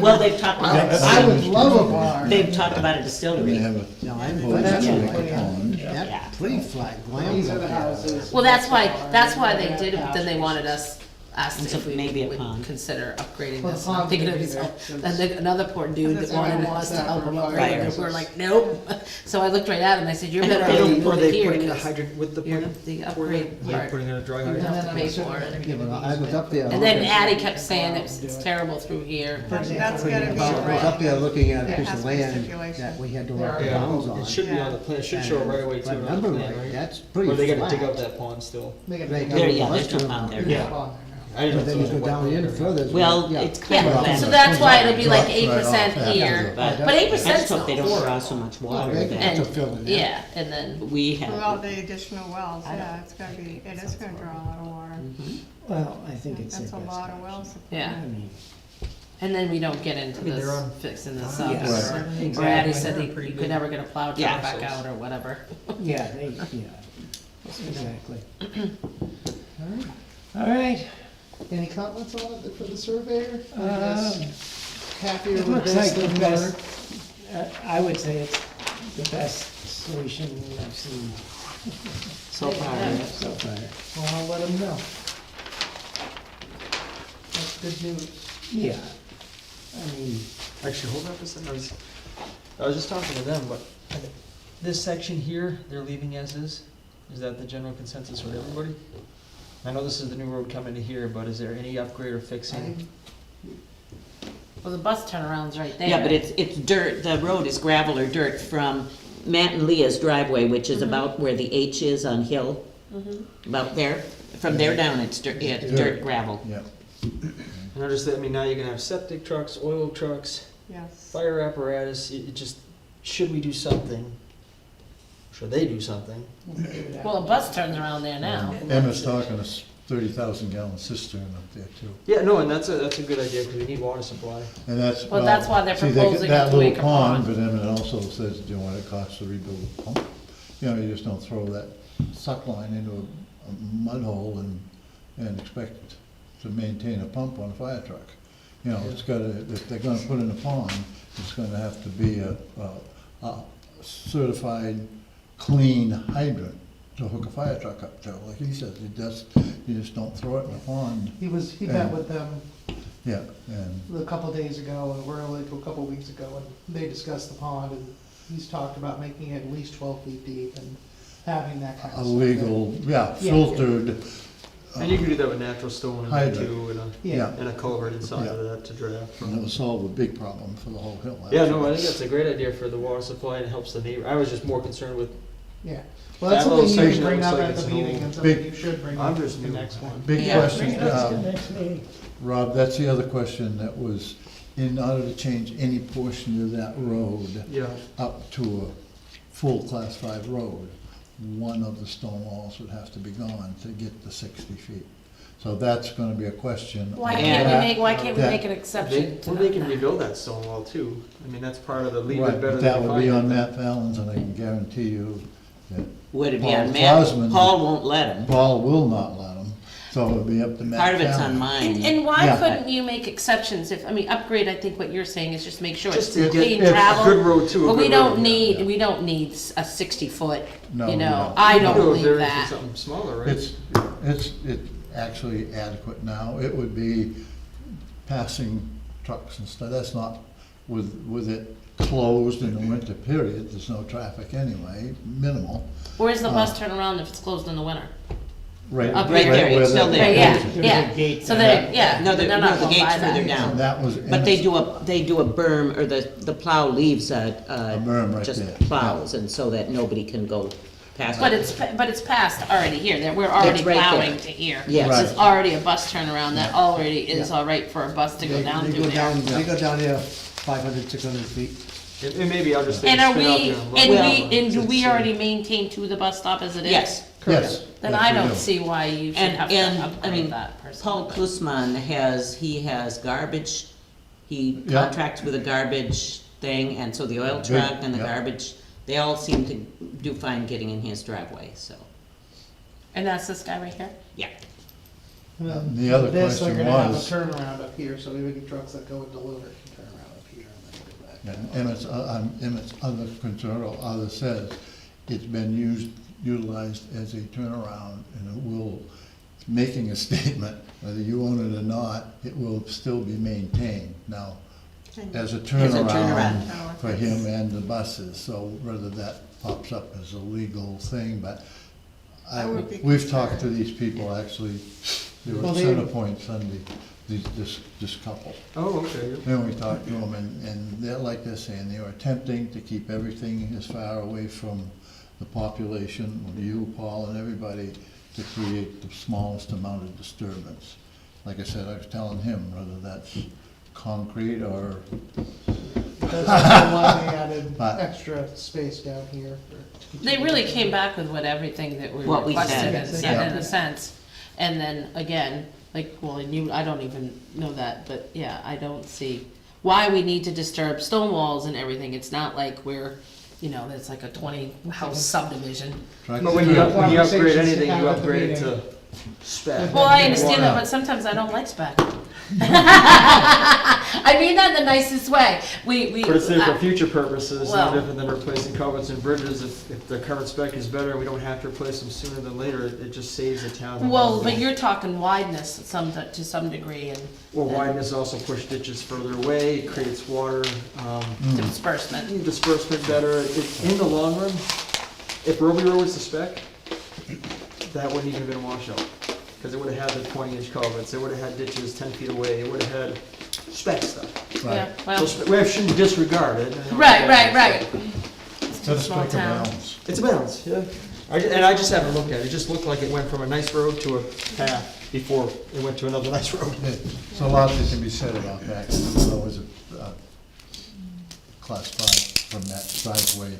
Well, they've talked about, I would love a bar. they've talked about a they distillery. have a. No, I Well, haven't, that's that's like a pond. that pretty flag, glam. These are the houses. Well, that's why they did it, but then they wanted us, asked And so if we maybe a would pond. consider upgrading Well, this. the I'm pond thinking of would be this, there and then another poor dude that Because wanted it's us to help him fire. upgrade it, and we're like, nope. So I looked right at him, I said, you're better They off don't- you Were move they it here, putting the because hydrant with the you're, plant? the upgrade Were they part, putting in a dry you hydrant? have to pay for it. Yeah, but I was up there. And then Addie kept saying it's terrible through here. That's gotta be I was right. up there looking at a It piece has of to be land stipulation. that we had to work the bounds Yeah, on. it should be on the plan, it should show right away If too I on the remember plan, right, right? that's pretty Or flat. they gotta dig up that pond still. They got Right, a There, yeah, bus there's no turnaround. pond there. big pond there now. I didn't know But then if you it go was down wetland in or further. Well, yeah. it's kind of Yeah, land. so that's why it'll be like Drops right 8% off here, after But but I 8%'s just hope not they don't horrible. draw so much water They that have to fill in there. Yeah, and then, we Without have. the additional wells, yeah, it's gonna be, it is gonna draw a lot of water. Well, I think it's a That's best a lot of option. wells. yeah, I mean, and then we don't get into I mean, this they're on fixing this five, up, yes, or exactly. Addie said They're that pretty you could big. never get a plow Yeah. truck back out or whatever. yeah, exactly. All right, Any comments on it for the surveyor? I Um, guess happier it with looks this like the than best, more? I would say it's the best solution I've seen So far, Yeah. so far. Well, I'll let him know. That's good news. Yeah, I mean, Actually, hold on a second, I was just talking to them, but this section here, they're leaving as is? Is that the general consensus for everybody? I know this is the new road coming to here, but is there any upgrade or fixing? Well, the bus turnaround's right there. yeah, but it's dirt, the road is gravel or dirt from Matt and Leah's driveway, which is about where the H is on Hill. About there, from there down, it's dirt, yeah, it's dirt gravel. Yeah. And I just, I mean, now you're gonna have septic trucks, oil trucks, Yes. fire apparatus, it just, should we do something? Should they do something? Well, a bus turns around there now. Emmett's talking a 30,000 gallon cistern up there too. Yeah, no, and that's a good idea, because we need water supply. And that's. Well, that's why they're see, they get proposing a that little 2-acre pond. But Emmett also says, you know, what it costs to rebuild a pump. You know, you just don't throw that suck line into a mud hole and expect to maintain a pump on a fire truck. You know, it's gotta, if they're gonna put in a pond, it's gonna have to be a certified clean hydrant to hook a fire truck up to. Like he says, you just don't throw it in a pond. He met with them Yeah, and a couple days ago, and we're like a couple weeks ago, and they discussed the pond, and he's talked about making it at least 12 feet deep and having that kind of a stuff. legal, Yeah. filtered. And you can do that with natural stone in there Hydrant. too, Yeah. and a culvert inside Yeah. of that to draft. And it would solve a big problem for the whole hill. Yeah, actually. no, I think that's a great idea for the water supply and it helps the neighbor. I was just more concerned with, Yeah, well, that's That little something you section can bring looks up like at it's the an meeting, old- and something Big- you should bring I'm up just at the new. next one. Big Yeah. question, bring us to the next meeting. Rob, that's the other question that was, in order to change any portion of that road yeah, up to a full class 5 road, one of the stone walls would have to be gone to get the 60 feet. So that's gonna be a question. Why of can't we that- make, why can't we that- make an exception to well, they can that? rebuild that stone wall too. I mean, that's part of the leave Right, it better but than that you would find be it. on Matt Fallon's, and I can guarantee you that Would it be Paul on Matt? Klasman- Paul won't let him. Paul will not let him, so it'll be up to Matt Part of it's on Fallon. mine. And why Yeah. couldn't you make exceptions if, I mean, upgrade, I think what you're saying is just make sure it's Just to get clean it's a travel. good road too, a But we good don't road, need, yeah. we don't need a 60-foot, No, you we know, don't. I You don't can do a believe variance for that. something smaller, right? It's actually adequate now. It would be passing trucks and stuff. That's not, with it closed in the winter period, there's no traffic anyway, minimal. Where's the bus turn around if it's closed in the winter? Right, Up Right there, where it's still that- there. Right, yeah, There's a yeah. gate So there. they, yeah, No, they're no, not the going gate's by further that. down. That was. But they do a berm, or the plow leaves berm right just there, plows, and so that nobody can go past But it. it's past already here, that we're already right plowing there. to here. Yes. Right. There's already a bus turnaround that already is all right for a bus to go down They through go there. down, they go down there 500, 600 feet. And maybe I'll just. And are spin out we, there and look. and do It's, we already maintain to the bus stop as it is? Yes. Yes. Then yes, I we don't do. see why you should And, have to I upgrade mean, that person. Paul Klusman has garbage, he Yeah. contracts with a garbage thing, and so the oil truck and the yeah. garbage, they all seem to do fine getting in his driveway, so, And that's this guy right here? yeah. And then The other this, they're question gonna have a was- turnaround up here, so even trucks that go and deliver can turn around up here and then go back. And Emmett's other concern, or other says, it's been utilized as a turnaround, and it will, making a statement, whether you own it or not, it will still be maintained. Now, as a turnaround turnaround. for him and the buses, so whether that pops up as a legal thing, but I would be we've talked to these people, actually, they were Well, at they- Centerpoint Sunday, this couple. Oh, okay. Then we talked to them, and they're, like they're saying, they were attempting to keep everything as far away from the population, you, Paul, and everybody, to create the smallest amount of disturbance. like I said, I was telling him, whether that's concrete or, That's also why they added But- extra space down here. They really came back with what everything that we What we requested said. in a sense. And then again, like, well, and you, I don't even know that, but yeah, I don't see why we need to disturb stone walls and everything. It's not like we're, you know, it's like a 20 house subdivision. try But when you to, upgrade Conversations anything, to have you at the upgrade it meeting. to spec. Well, I understand that, but sometimes I don't like spec. I mean that in the nicest way. We. But it's there for future purposes, no Well- different than replacing culverts and bridges. If the current spec is better and we don't have to replace them sooner than later, it just saves the town. Well, but you're talking wideness to some degree and Well, wideness also push ditches further away, it creates water, disbursement. disbursement better. In the long run, if Roby Road was the spec, that wouldn't even have been a washout. Because it would have had the 20-inch culverts, it would have had ditches 10 feet away, it would have had spec stuff. Yeah, right, well, So we shouldn't disregard it. right. to the Small strike a town. balance. It's a balance, yeah. And I just haven't looked at it, it just looked like it went from a nice road to a path before it went to another nice road. Yeah, so a lot that can be said about that, there's always a class 5 from that driveway,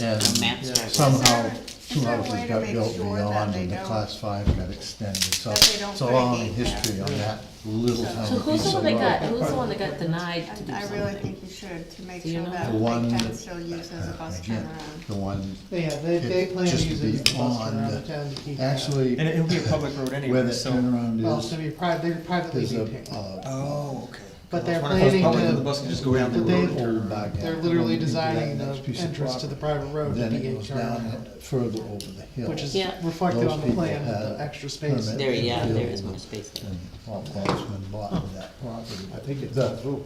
and Matt's Yeah. driveway. somehow two is there a houses way to got make built sure that beyond, they and the don't- class 5 got extended, so that they don't it's a long break it history back? on that little tiny So who's the piece one of that got, road. who's the one that got denied to do I something? really think you should, to make Do you sure know? that The one they can that- still use as a bus Again, turnaround. the one, Yeah, they plan to just use it as a bus beyond around the- the town to keep that. actually, And it'll be a public road where anyway, that so. turnaround Well, it's is, gonna be they're privately there's a, maintained. Oh, okay. But they're When it goes planning public, to- The bus can just go down the but they- road. old back. They're end, literally into that designing the next piece of entrance to the property. private road to Then be it a goes down turnaround, further over the hill. which is Yeah. reflected Those on the people plan, had the extra space. permit. There, yeah, there is more space there. And Paul Clausman bought that property. I think it's The- through.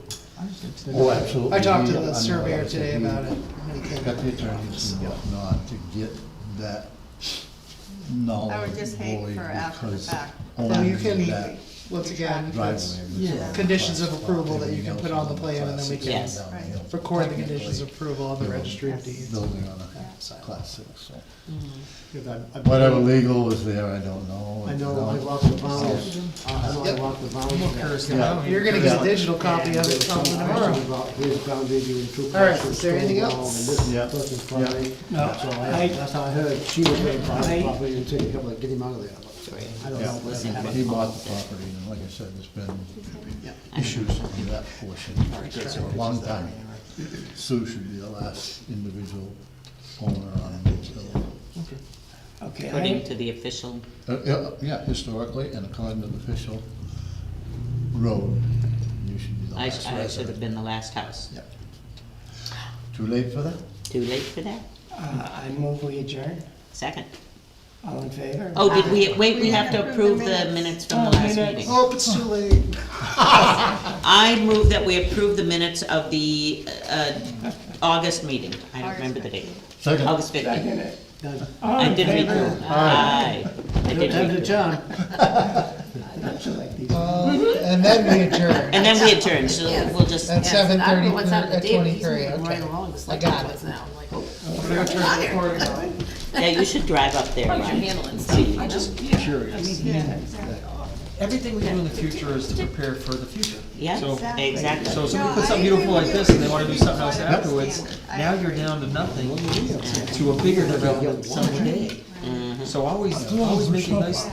Oh, absolutely. I talked to We- the I know, surveyor like I said, today we about it. and he came Got the up with attorneys and plans. whatnot to get that knowledge. I would just hate void for after the because fact. only you can- that Once again, driveway that's was conditions of class approval five. that you can put on the plan, and then we can Yes. Down the hill. record the conditions of approval on the Technically, registry of deeds. Building on So- a class 6, so. I Whatever legal is there, I don't know. I know, I walked the bounds, I know I Yep. walked the bounds. You're gonna get a digital copy of it probably tomorrow. Here's boundary and two All right, parcels, is there anything stone wall, else? and this Yeah. person's property. No, So I- that's how I heard, she was going to buy I- the property and take a couple of, get him out of there. But I don't know whatever Yeah, happened. he bought the property, and like I said, there's been issues on that portion for a long time. Sue should be the last individual owner on this building. Okay, According to the official, Yeah, historically, and according to the official road, you should be the I last should have resident. been the last house. Yeah. Too late for that? Too late for that? I move we adjourn. Second. All in favor? Oh, did we, wait, we We have to didn't approve approve the the minutes. minutes from the last meeting. Oh, it's too late. I move that we approve the minutes of the August meeting. I don't remember the date. Second. August 15th. Second it. Done. All I in did read favor? through. Aye. I did Time read to through. John. I don't you like these. And then we adjourn And then we adjourn, so we'll just, at Yes, seven I don't thirty, know what's happened to at David. 23, He's moving right okay. along, just I like got this it. now. I'm like, oh, I'm gonna turn the recording on. yeah, you should drive up there, how's your Ryan. handling stuff? See. I just, Everything we do in the future is to prepare for the future. Yeah, So- exactly. So if somebody No, puts I something beautiful agree like with this you. and they wanna do something else I afterwards, understand. I now agree. you're down to nothing, to a bigger development someday. Mhm. So always make it nice,